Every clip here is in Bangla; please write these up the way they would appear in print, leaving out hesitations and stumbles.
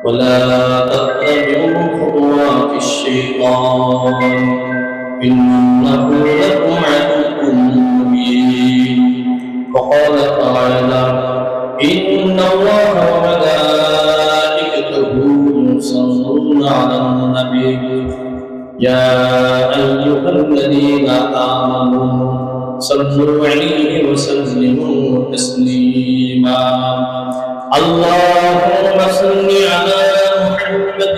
ولا تتبعوا خطوات الشيطان إنه لكم عدو مبين. وقال تعالى إن الله وملائكته يصلون على النبي يا أيها الذين آمنوا صلوا عليه وسلموا تسليما. اللهم صل على محمد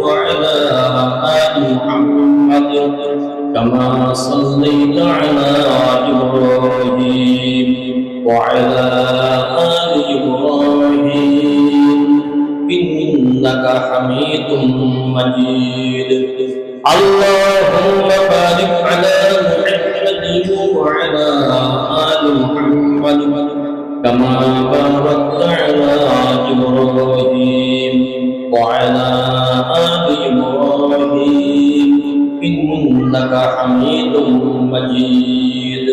وعلى آل محمد كما صليت على إبراهيم وعلى آل إبراهيم إنك حميد مجيد. اللهم بارك على محمد وعلى آل محمد كما باركت على إبراهيم وعلى آل إبراهيم إنك حميد مجيد.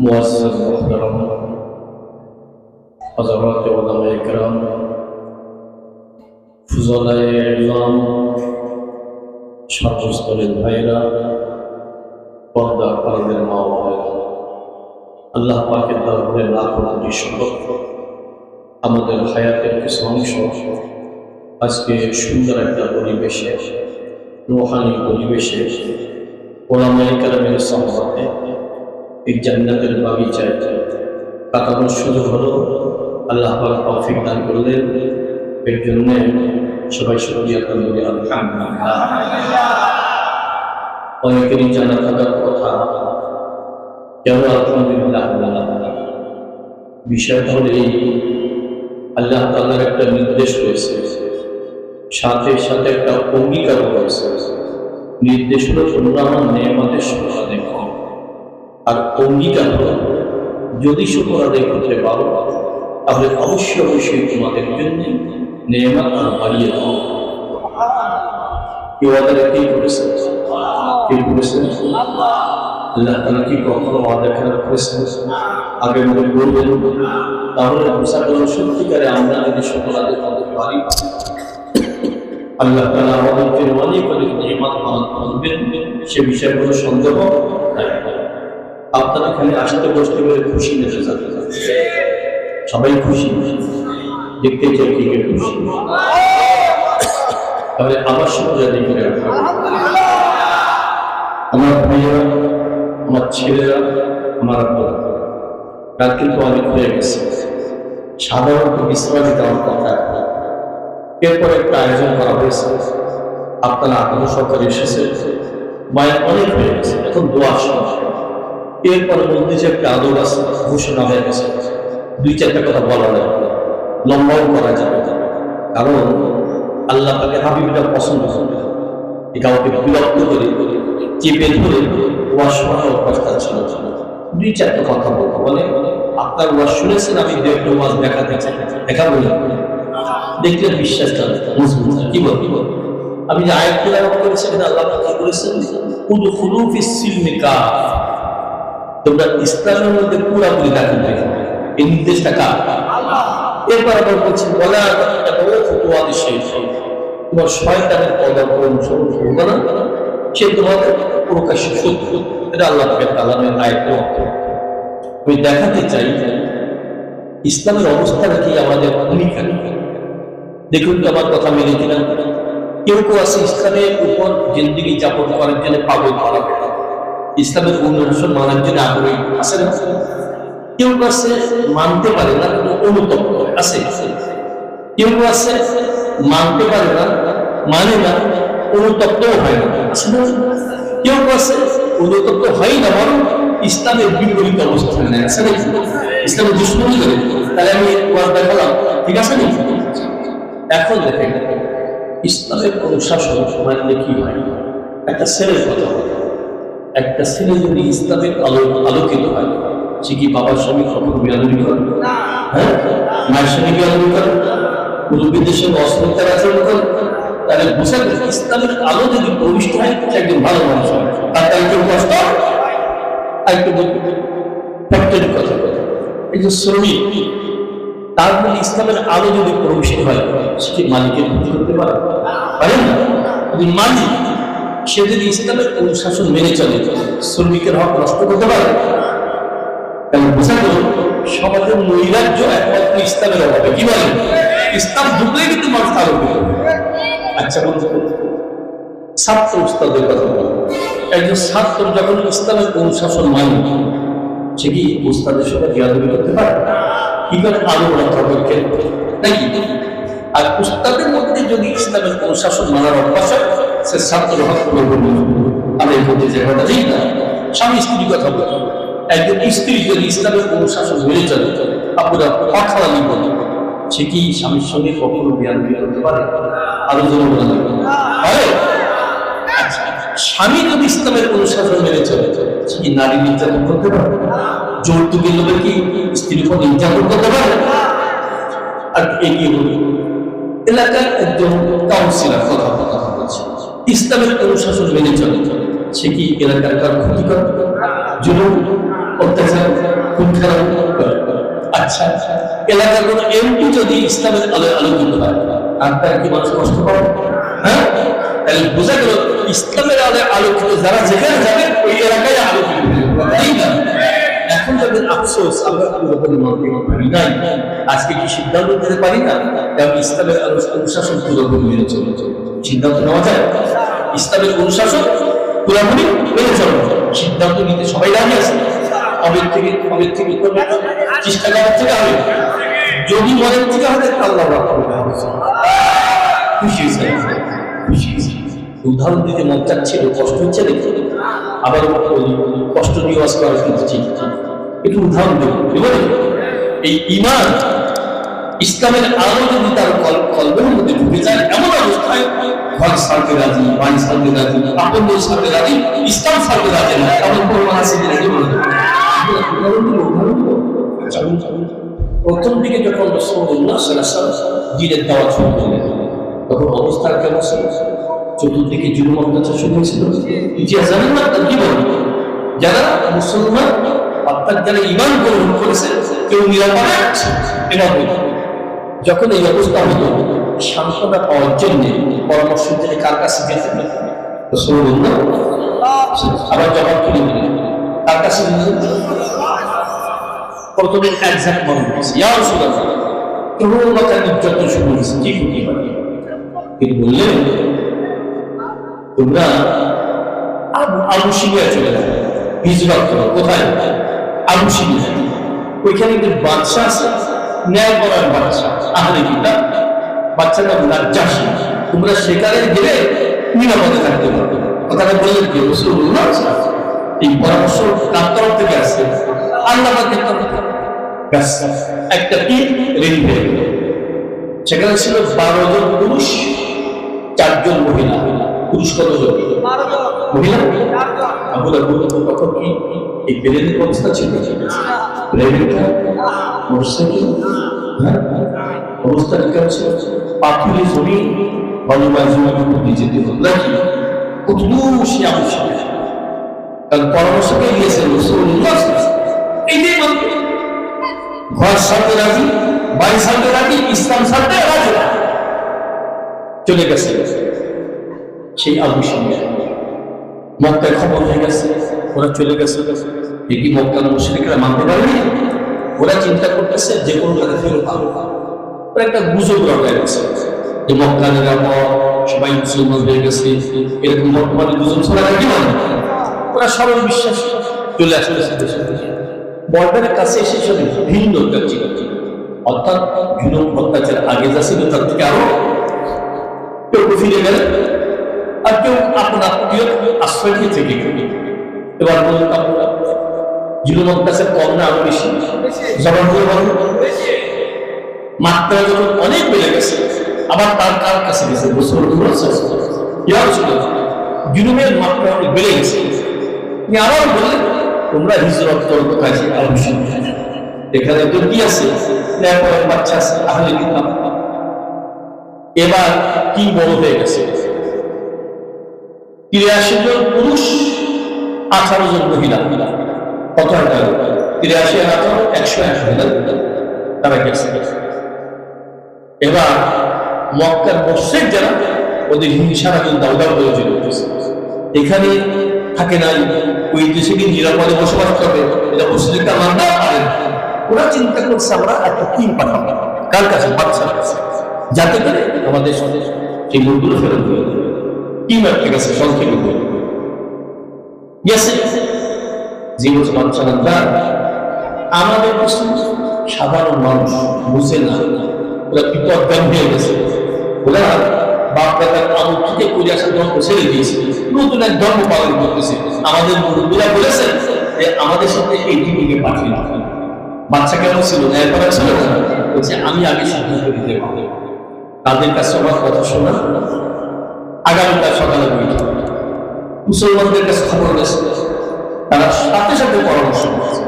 معزز محترم حضرات علماء کرام، ফুজালায়ে ইলম, সর্বস্তরের ভাইরা, পর্দা আড়ালের মা ও ভাইরা, আল্লাহ পাকের দরবারে লাখো কোটি শুকর। আমাদের হায়াতের কিছু অংশ আজকে সুন্দর একটা পরিবেশে, রুহানি পরিবেশে, ওলামায়ে কেরামের সহবতে এই জান্নাতের বাগিচায় কাটানোর সুযোগ হলো। আল্লাহ পাক তৌফিক দান করলেন। এর জন্য সবাই শুকরিয়া করি আলহামদুলিল্লাহ। অনেকেরই জানা থাকার কথা, কেন আলহামদুলিল্লাহ বললাম? বিষয়টা হলো এই, আল্লাহ তাআলার একটা নির্দেশ রয়েছে, সাথে সাথে একটা অঙ্গীকার রয়েছে। নির্দেশ হলো তোমরা আমার নেয়ামতের শুকর আদায় করো, আর অঙ্গীকার হলো যদি শুকর আদায় করতে পারো তাহলে অবশ্যই অবশ্যই তোমাদের জন্য নেয়ামত বাড়িয়ে দাও। কেউ ওয়াদা কি করেছে? কেউ করেছেন? আল্লাহ তাআলা কি কখনো ওয়াদা করেছেন? আগে মনে বলবেন, তাহলে বুঝা গেল সত্যিকারে আমরা যদি শুকর আদায় করতে পারি, আল্লাহ তাআলা আমাদেরকে অনেক অনেক নেয়ামত প্রদান করবেন। সে বিষয়ে কোনো সন্দেহ নাই। আপনারা এখানে আসতে বসতে পেরে খুশি নেশে যাবে, সবাই খুশি, দেখতে চাই কে কে খুশি। তাহলে আবার শুকরিয়া আদায় করে আমার ভাইয়েরা, আমার ছেলেরা, আমার আব্বারা, রাত কিন্তু অনেক হয়ে গেছে। সাধারণত বিশ্রামে দেওয়ার কথা, এরপর একটা আয়োজন করা হয়েছে। আপনারা আগ্রহ সহকারে এসেছে, মায়ের অনেক হয়ে গেছে, এখন দোয়া সময়। এরপর মধ্যে যে একটা আদর আছে, ঘোষণা হয়ে গেছে, দুই চারটা কথা বলা যাবে, লম্বাও করা যাবে, কারণ আল্লাহ তাকে হাবিবটা পছন্দ করবে। কাউকে বিরক্ত করে চেপে ধরে ওয়াজ শোনার অভ্যাসটা ছিল। দুই চারটা কথা বলবো, বলে আপনার ওয়াজ শুনেছেন, আমি দু একটা ওয়াজ দেখাতে চাই, দেখাবো না? দেখলে বিশ্বাসটা মজবুত। কি বলবি? আমি যে আয়াত তেলাওয়াত করেছি, আল্লাহ কি করেছেন? উদখুলু ফিস সিলমি কাফা, তোমরা ইসলামের মধ্যে পুরোপুরি দাখিল হয়ে যাবে। এই নির্দেশটা কার? এরপর আবার বলছেন ওয়ালা তাতাবউ খুতুওয়াতিশ শাইতান, তোমার শয়তানের পদক্ষেপ অনুসরণ করবে না, সে তোমাদের প্রকাশ্য শত্রু। এটা আল্লাহ তাআলার আয়াত। আমি দেখাতে চাই ইসলামের অবস্থাটা কি, আমাদের ভূমিকা। দেখুন তো আমার কথা মেনে কিনা। কেউ কেউ আছে ইসলামের উপর জিন্দেগি যাপন করার জন্য পাগল করা, ইসলামের অনুশাসন মানার জন্য আগ্রহী আছে না? কেউ আছে মানতে পারে না, অনুতপ্ত আছে। কেউ আছে মানতে পারে না, মানে না, অনুতপ্তও হয় না, আছে না? কেউ আছে অনুতপ্ত হয় না, বরং ইসলামের বিপরীত অবস্থান নেয়, আছে না? ইসলামের দুশ্মনী করে। তাহলে আমি ওয়াজ দেখালাম, ঠিক আছে না? এখন দেখেন ইসলামের অনুশাসন মানলে কি হয়। একটা ছেলের কথা বলে, একটা ছেলে যদি ইসলামের আলোকিত হয়, সে কি বাবার সঙ্গে কখনো বিয়াদবি করে? হ্যাঁ, মায়ের সঙ্গে বিয়াদবি করে, মুরব্বীদের সঙ্গে অশ্লীলতার আচরণ করে। তাহলে বোঝা গেছে ইসলামের আলো যদি প্রবিষ্ট হয়, সে একজন ভালো মানুষ হয়। তার একটু কষ্ট, একটু ফ্যাক্টরি কথা এই যে শ্রমিক, তার মধ্যে ইসলামের আলো যদি প্রবেশিত হয়, সে কি মালিকের ক্ষতি করতে পারে? পারেন না। যদি মালিক সে যদি ইসলামের অনুশাসন মেনে চলে, শ্রমিকের হক নষ্ট করতে পারে? তাহলে বোঝা গেল সমাজের নৈরাজ্য একমাত্র ইসলামের অভাবে। কি বলেন? ইসলাম ঢুকলে কিন্তু মানুষ আলো করবে। আচ্ছা বলতে ছাত্র উস্তাদের কথা বলবো। একজন ছাত্র যখন ইসলামের অনুশাসন মানে, সে কি উস্তাদের সঙ্গে বিয়াদবি করতে পারে? কি করে? আলো রক্ষা করতে নাকি? আর উস্তাদের মধ্যে যদি ইসলামের অনুশাসন মানার অভ্যাস হয়, সে ছাত্র হক করবে। আদায় করতে যে কথা ঠিক না। স্বামী স্ত্রীর কথা বলতে, একজন স্ত্রী যদি ইসলামের অনুশাসন মেনে চলে, আপনারা অখালালি বলে, সে কি স্বামীর সঙ্গে কখনো বিয়াদবি করতে পারে? আলোচনা বলা পারে? স্বামী যদি ইসলামের অনুশাসন মেনে চলে, সে কি নারী নির্যাতন করতে পারে? যৌতুকের লোভে কি স্ত্রীর উপর নির্যাতন করতে পারে? আর এগিয়ে বলি, এলাকার একজন কাউন্সিলর কথা বলছে, ইসলামের অনুশাসন মেনে চলে, সে কি এলাকার কার ক্ষতি করে? জুলুম, অত্যাচার, খুন খারাপ করে? আচ্ছা, এলাকার কোন এমপি যদি ইসলামের আলোয় আলোকিত হয়, আর তার কি মানুষ কষ্ট পাবে? হ্যাঁ, তাহলে বোঝা গেল ইসলামের আলোয় আলোকিত যারা যেখানে যাবে ওই এলাকায় আলোকিত, তাই না? এখন যাদের আফসোস, আমরা পুরোপুরি মানতে পারি নাই। আজকে কি সিদ্ধান্ত নিতে পারি না কারণ ইসলামের অনুশাসন পুরোপুরি মেনে চলে? সিদ্ধান্ত নেওয়া যায়? ইসলামের অনুশাসন পুরোপুরি মেনে চলে, সিদ্ধান্ত নিতে সবাই রাজি আছে। কবে থেকে চেষ্টা করার থেকে হবে, যদি মনের থেকে হবে আল্লাহ খুশি হয়েছে, খুশি হয়েছে। উদাহরণ দিতে মন চাচ্ছিল, কষ্ট হচ্ছে দেখি, আবার কষ্ট দিয়ে আজকে আর কিন্তু ঠিক একটু উদাহরণ দেব। এই ঈমান ইসলামের আলো যদি তার কলবের মধ্যে ঢুকে যায়, এমন অবস্থায় ঘর ছাড়তে রাজি, বাড়ি ছাড়তে রাজি, আপন ছাড়তে রাজি, ইসলাম ছাড়তে রাজি না, এমন প্রমাণ আছে যে রাজি বলে। প্রথম দিকে যখন রাসূলুল্লাহ সাল্লাল্লাহু আলাইহি ওয়াসাল্লাম দ্বীনের দাওয়াত শুরু করলেন, তখন অবস্থা কেমন ছিল? চতুর্দিকে জুলুম অত্যাচার শুরু হয়েছিল। ইতিহাস জানেন না? কি বলেন? যারা মুসলমান অর্থাৎ যারা ঈমান গ্রহণ করেছে, কেউ নিরাপদে আছে, এটা বলি। যখন এই অবস্থা হলো, সান্ত্বনা পাওয়ার জন্য পরামর্শ দিয়ে কার কাছে যেতেন? রাসূলুল্লাহ। আবার জবাব করে দিলেন, কার কাছে যেতেন? প্রথমে একজাক্ট মনে হয়েছে, ইয়া রাসূলুল্লাহ, ক্রমাগত নির্যাতন শুরু হয়েছে, কি ক্ষতি হয়? তিনি বললেন, তোমরা আবু সিরিয়া চলে যাবে, হিজরত করো। কোথায়? আবু সিরিয়া। ওইখানে একটা বাদশা আছে, ন্যায় করার বাদশা, আহলে কিতাব, বাচ্চাটা নাজ্জাশী। তোমরা সেখানে গেলে নিরাপদে থাকতে পারবে। কথাটা বললেন কি? রাসূলুল্লাহ এই পরামর্শ তার তরফ থেকে আসছে, আল্লাহ পাকের তরফ থেকে। ব্যাস, একটা কি রেডি হয়ে গেল। সেখানে ছিল 12 জন পুরুষ, 4 জন মহিলা। পুরুষ কতজন? মহিলা আমরা বলবো তখন কি এই প্লেনের অবস্থা ছিল? প্লেনটা মোটরসাইকেল, হ্যাঁ, অবস্থা কেমন ছিল? পাথুরে জমি, বালুময় জমির উপর দিয়ে যেতে হতো নাকি? কত সে আবশ্যক, কারণ পরামর্শকে দিয়েছেন রাসূলুল্লাহ। এই যে ঘর ছাড়তে রাজি, বাড়ি ছাড়তে রাজি, ইসলাম ছাড়তে রাজি, চলে গেছে সেই আবু সিরিয়া। মক্কায় খবর হয়ে গেছে, ওরা চলে গেছে। এই মক্কার মুশরিকরা মানতে পারেনি। ওরা চিন্তা করতেছে যে কোনো জায়গায় ফেরত আসবে। ওরা একটা গুজব রটায় গেছে যে মক্কা নিরাপদ, সবাই মুসলমান হয়ে গেছে, এরকম বর্তমানে গুজব ছড়া কি মানে? ওরা সরল বিশ্বাস চলে আসতেছে দেশে। বর্ডারের কাছে এসে চলে ভিন্ন কাজ, অর্থাৎ জুলুম অত্যাচার আগে যা ছিল তার থেকে আরো কেউ ফিরে গেলে, আর কেউ আপন আত্মীয় আশ্রয় থেকে গেলে। এবার বলুন, আপনারা জুলুম অত্যাচার কম না আরো বেশি? জবাব দিয়ে বলুন। মাত্রা যখন অনেক বেড়ে গেছে, আবার তার কার কাছে গেছে? জুলুমের মাত্রা অনেক বেড়ে গেছে। আবার বললেন, তোমরা হিজরত করো কাজে আবু সিরিয়া। এখানে তো কি আছে? বাচ্চা আছে, আহলে কিতাব। এবার কি বড় হয়ে গেছে? 83 জন পুরুষ, 18 জন মহিলা। কত হয়? 83,101 তারা গেছে। এবার মক্কার মুশরিক যারা ওদের হিংসার আগুন দাউদাউ করে জ্বলে উঠেছে। এখানে থাকে নাই ওই দেশে গিয়ে নিরাপদে বসবাস করবে, এটা মুশরিকরা মানতে পারে। ওরা চিন্তা করছে আমরা একটা টিম পাঠাবো, কার কাছে? বাচ্চার কাছে, যাতে করে আমাদের সেই লোকগুলো ফেরত দিয়ে দেবে। টিম একটা কাছে সংক্ষেপে গেছে যে বলছে বাচ্চা না, আমাদের সাধারণ মানুষ বুঝে না, ওরা বিপদগামী হয়ে গেছে। ওরা বাপ দাদার আমল থেকে করে আসার ধর্ম ছেড়ে দিয়েছে, নতুন এক ধর্ম পালন করতেছে। আমাদের মুরব্বীরা বলেছেন যে আমাদের সাথে এই টিভিকে পাঠিয়ে দিতে। বাচ্চা কেমন ছিল? এরপরে ছিল না, বলছে আমি আগে সিদ্ধান্ত দিতে পারবো। তাদের কাছে আমার কথা শোনা, আগামীকাল সকালে বৈঠক। মুসলমানদের কাছে খবর গেছে, তারা সাথে সাথে পরামর্শ করছে।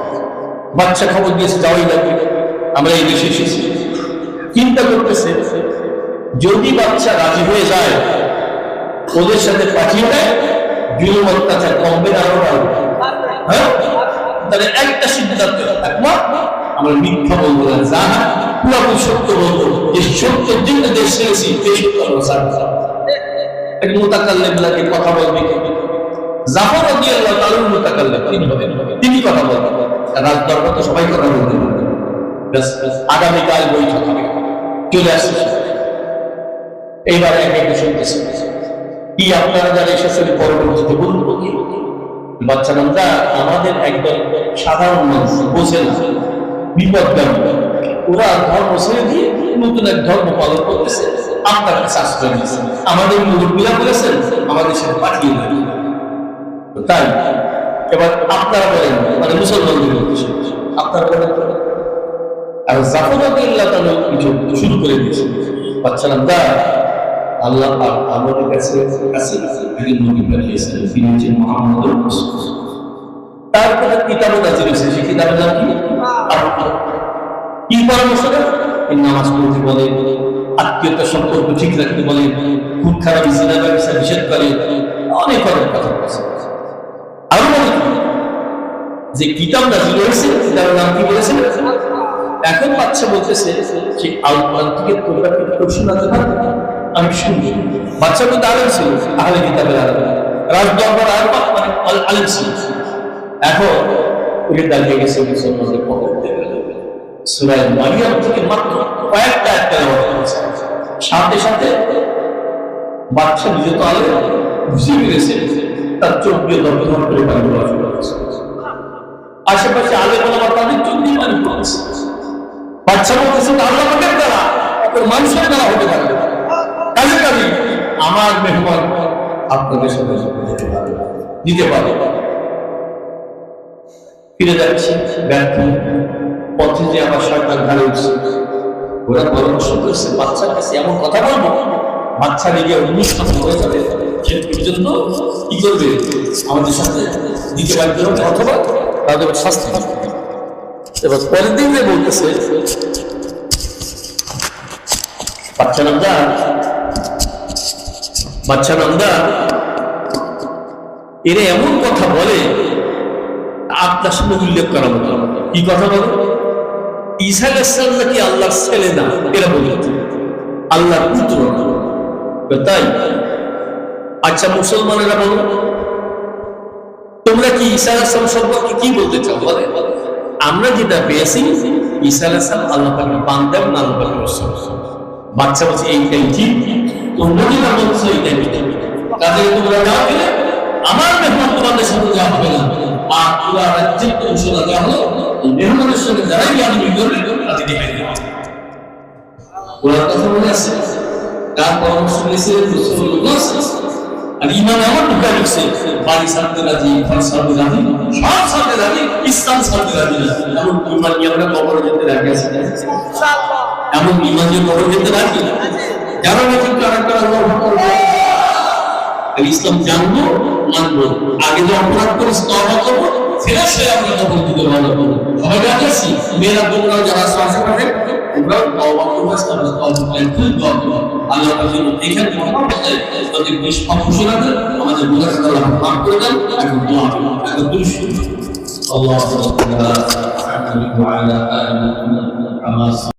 বাচ্চা খবর দিয়েছে যাওয়াই লাগবে, আমরা এই দেশে এসেছি। চিন্তা করতেছে যদি বাচ্চা রাজি হয়ে যায়, ওদের সাথে পাঠিয়ে দেয়, জুলুম অত্যাচার কমবে না আরো বাড়বে। হ্যাঁ, তাহলে একটা সিদ্ধান্ত, আমরা মিথ্যা বলবো না, যা পুরোপুরি সত্য বলবো। এই সত্যের জন্য দেশ ছেড়েছি, এই সত্য মোতাকাল্লিমকে কথা বলবে। জাফর রাদিয়াল্লাহু তাআলা মোতাকাল্লিম, তিনি কথা বলবেন। রাত দরবার তো সবাই কথা বলতে পারবে। আগামীকাল বৈঠক হবে, চলে আসছে। এইবার একে শুনতেছে কি আপনারা যারা এসেছেন পরবর্তীতে বলবো কি? বাচ্চা নামটা আমাদের একদম সাধারণ মানুষ বোঝে না, বিপদগামী। ওরা ধর্ম ছেড়ে দিয়ে নতুন এক ধর্ম পালন করতেছে, আপনার কাছে আশ্রয় নিয়েছে। আমাদের মুরব্বীরা বলেছেন আমাদের সাথে পাঠিয়ে দেন। তাই এবার আপনারা বলেন, মানে মুসলমানদের উদ্দেশ্যে আপনারা বলেন। আর জাফর রাদিয়াল্লাহু তাআলা কিছু শুরু করে দিয়েছে। বাচ্চা নামটা আল্লাহ আমাদের কাছে একজন নবী পাঠিয়েছেন, তিনি হচ্ছেন মুহাম্মদুর রাসূলুল্লাহ। তারপরে কিতাব নাযিল হয়েছে, সেই কিতাবের নাম কি পরামর্শ দেন? নামাজ পড়তে বলে, আত্মীয়তার সম্পর্ক ঠিক রাখতে বলে, খুব খারাপ জিনা ব্যবসা নিষেধ করে, অনেক অনেক কথা বলেছে। আরো বলে যে কিতাব নাযিল হয়েছে, কিতাবের নাম কি বলেছেন? এখন বাচ্চা বলতেছে যে আল কোরআন থেকে তোমরা কি শোনাতে পারবে? আমি শুনি। বাচ্চা কিন্তু আলেম ছিল, আহলে কিতাবের আলেম, রাজদরবার আলেম ছিল। এখন ওকে দাঁড়িয়ে গেছে মুসলমানদের পক্ষে সূরা মারিয়াম থেকে মাত্র কয়েকটা একটা সাথে সাথে বাচ্চা নিজে তো আলেম বুঝে গেছে, তার চোখ দিয়ে দর্শন করে পানি পড়া শুরু করেছে। আশেপাশে আলেম ওলামা তাদের চোখ দিয়ে পানি পড়ছে। বাচ্চা বলতেছে আল্লাহ পাকের দ্বারা, মানুষের দ্বারা হতে পারে। কাজে কাজে আমার মেহমান আপনাদের সাথে দিতে পারে। ফিরে যাচ্ছি ব্যর্থ পথে, যে আমার সরকার ধারে উঠছে। ওরা পরামর্শ করছে বাচ্চার কাছে এমন কথা বলবো, বাচ্চা দিকে অনুষ্ঠান হয়ে যাবে, সে পর্যন্ত কি করবে? আমাদের সাথে দিতে পারবে, অথবা তাদের শাস্তি। এবার পরের দিন যে বলতেছে বাচ্চা নামদা এরা এমন কথা বলে আপনার সঙ্গে উল্লেখ করা মতো। কি কথা বলে? ঈসা আলাইহিস সালাম নাকি আল্লাহর ছেলে না, এরা বলে আল্লাহর পুত্র না। তাই আচ্ছা মুসলমানেরা বলো, তোমরা কি ঈসা আলাইহিস সালাম সম্পর্কে কি বলতে চাও? বলে আমরা যেটা পেয়েছি ঈসা আলাইহিস সালাম আল্লাহ পাকের বান্দা না আল্লাহ পাকের রাসূল। বাচ্চা বলছে এইটাই ঠিক, তোমরা যেটা বলছো এইটাই ঠিক। কাজে তোমরা যাও গেলে আমার মেহমান তোমাদের সাথে যাওয়া হবে না, আর পুরা রাজ্যের কৌশলা দেওয়া হলো মেহমানের সঙ্গে যারাই আমি করবে তাদের দেখাই দেওয়া। ওরা কথা বলে আসছে, তার পরামর্শ নিয়েছে রাসূলুল্লাহ। আর ইমান এমন ঢুকা ঢুকছে, বাড়ি ছাড়তে রাজি, ঘর ছাড়তে রাজি, সব ছাড়তে রাজি, ইসলাম ছাড়তে রাজি না। এমন ইমান নিয়ে আমরা কবরে যেতে রাজি আছি, এমন ইমান নিয়ে কবরে যেতে রাজি না। যারা না কিন্তু আরেকটা ইসলাম জানবো, মানবো, আগে যে অপরাধ করে তওবা করবো, ফেরা সে আমরা তখন দিতে ভালো করবো। সবাই রাজি আছি, মেয়েরা বোনরা যারা আছে পাঠে আমরাও তওবা করবো, আল্লাহ জন্য এখানে যদি ঘোষণা দেন আমাদের গুনাহ আল্লাহ মাফ করে দেন। এখন দোয়া, এখন দুরূদ। আল্লাহু আকবার। محمد وعلى آل محمد كما